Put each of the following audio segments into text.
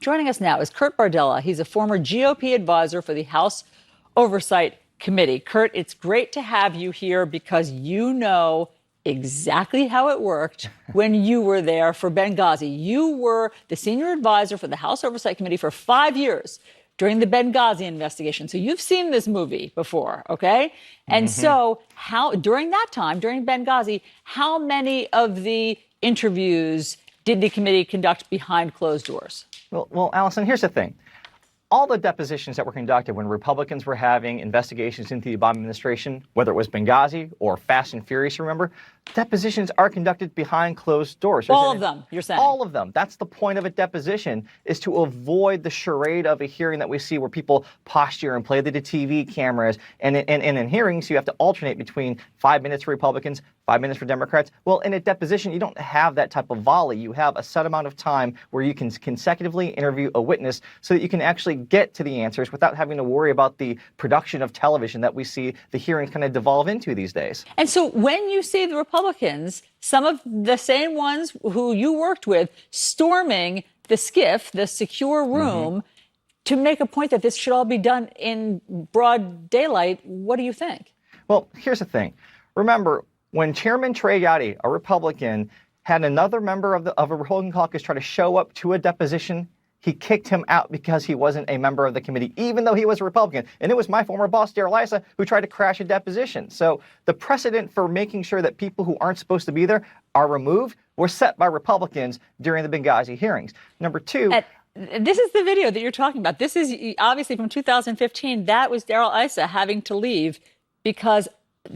Joining us now is Kurt Bardella. He's a former GOP advisor for the House Oversight Committee. Kurt, it's great to have you here because you know exactly how it worked when you were there for Benghazi. You were the senior advisor for the House Oversight Committee for 5 years during the Benghazi investigation. So you've seen this movie before, okay? And so during that time, during Benghazi, how many of the interviews did the committee conduct behind closed doors? Well, Allison, here's the thing. All the depositions that were conducted when Republicans were having investigations into the Obama administration, whether it was Benghazi or Fast and Furious, remember, depositions are conducted behind closed doors. All of them, you're saying? All of them. That's the point of a deposition, is to avoid the charade of a hearing that we see where people posture and play the TV cameras. And in hearings, you have to alternate between 5 minutes for Republicans, 5 minutes for Democrats. Well, in a deposition, you don't have that type of volley. You have a set amount of time where you can consecutively interview a witness so that you can actually get to the answers without having to worry about the production of television that we see the hearings kind of devolve into these days. And so when you see the Republicans, some of the same ones who you worked with, storming the SCIF, the secure room, to make a point that this should all be done in broad daylight, what do you think? Well, here's the thing. Remember, when Chairman Trey Gowdy, a Republican, had another member of a Republican caucus try to show up to a deposition, he kicked him out because he wasn't a member of the committee, even though he was a Republican. And it was my former boss, Darrell Issa, who tried to crash a deposition. So the precedent for making sure that people who aren't supposed to be there are removed were set by Republicans during the Benghazi hearings. Number two... This is the video that you're talking about. This is obviously from 2015. That was Darrell Issa having to leave because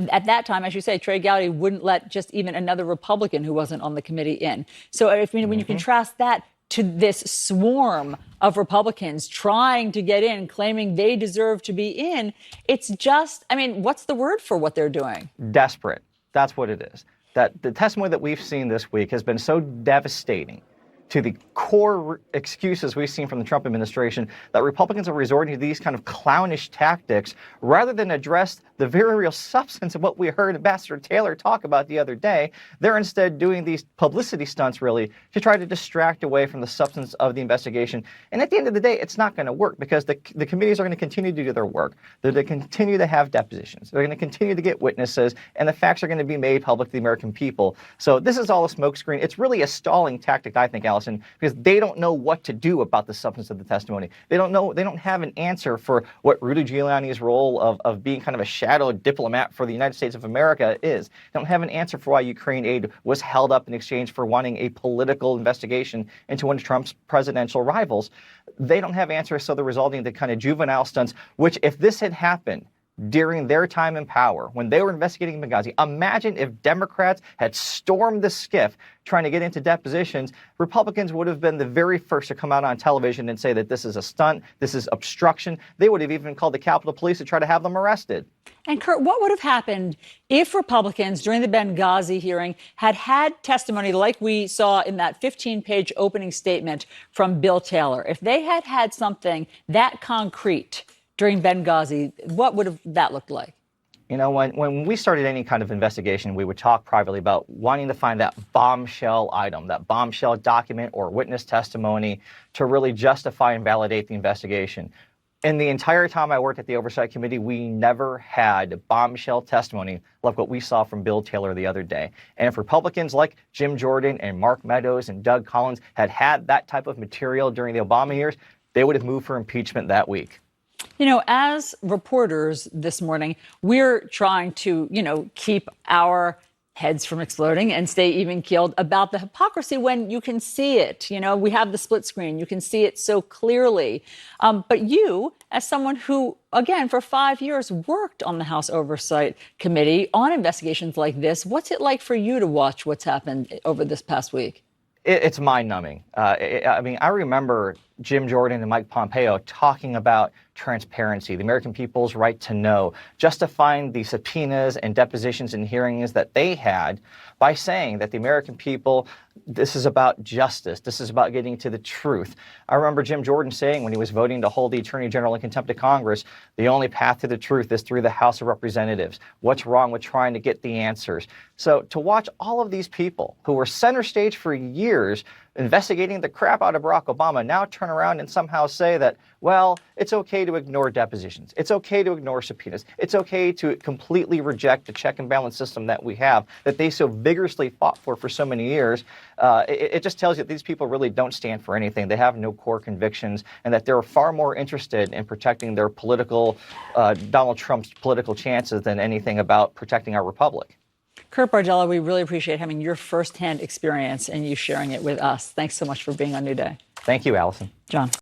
at that time, as you say, Trey Gowdy wouldn't let just even another Republican who wasn't on the committee in. So when you contrast that to this swarm of Republicans trying to get in, claiming they deserve to be in, it's just, I mean, what's the word for what they're doing? Desperate. That's what it is. That the testimony that we've seen this week has been so devastating to the core excuses we've seen from the Trump administration that Republicans are resorting to these kind of clownish tactics rather than address the very real substance of what we heard Ambassador Taylor talk about the other day. They're instead doing these publicity stunts, really, to try to distract away from the substance of the investigation. And at the end of the day, it's not going to work because the committees are going to continue to do their work. They're going to continue to have depositions. They're going to continue to get witnesses, and the facts are going to be made public to the American people. So this is all a smokescreen. It's really a stalling tactic, I think, Allison, because they don't know what to do about the substance of the testimony. They don't have an answer for what Rudy Giuliani's role of being kind of a shadow diplomat for the United States of America is. They don't have an answer for why Ukraine aid was held up in exchange for wanting a political investigation into one of Trump's presidential rivals. They don't have answers, so they're resulting in the kind of juvenile stunts, which if this had happened during their time in power, when they were investigating Benghazi, imagine if Democrats had stormed the SCIF trying to get into depositions. Republicans would have been the very first to come out on television and say that this is a stunt, this is obstruction. They would have even called the Capitol Police to try to have them arrested. And Kurt, what would have happened if Republicans during the Benghazi hearing had testimony like we saw in that 15-page opening statement from Bill Taylor? If they had something that concrete during Benghazi, what would have that looked like? You know, when we started any kind of investigation, we would talk privately about wanting to find that bombshell item, that bombshell document or witness testimony to really justify and validate the investigation. In the entire time I worked at the Oversight Committee, we never had bombshell testimony like what we saw from Bill Taylor the other day. And if Republicans like Jim Jordan and Mark Meadows and Doug Collins had that type of material during the Obama years, they would have moved for impeachment that week. You know, as reporters this morning, we're trying to, keep our heads from exploding and stay even keeled about the hypocrisy when you can see it. You know, we have the split screen. You can see it so clearly. But you, as someone who, again, for 5 years worked on the House Oversight Committee on investigations like this, what's it like for you to watch what's happened over this past week? It's mind-numbing. I remember Jim Jordan and Mike Pompeo talking about transparency, the American people's right to know, justifying the subpoenas and depositions and hearings that they had by saying that the American people, this is about justice. This is about getting to the truth. I remember Jim Jordan saying when he was voting to hold the Attorney General in contempt of Congress, the only path to the truth is through the House of Representatives. What's wrong with trying to get the answers? So to watch all of these people who were center stage for years investigating the crap out of Barack Obama now turn around and somehow say that, well, it's okay to ignore depositions. It's okay to ignore subpoenas. It's okay to completely reject the check and balance system that we have, that they so vigorously fought for so many years. It just tells you that these people really don't stand for anything. They have no core convictions, and that they're far more interested in protecting their political, Donald Trump's political chances than anything about protecting our republic. Kurt Bardella, we really appreciate having your firsthand experience and you sharing it with us. Thanks so much for being on New Day. Thank you, Allison. John.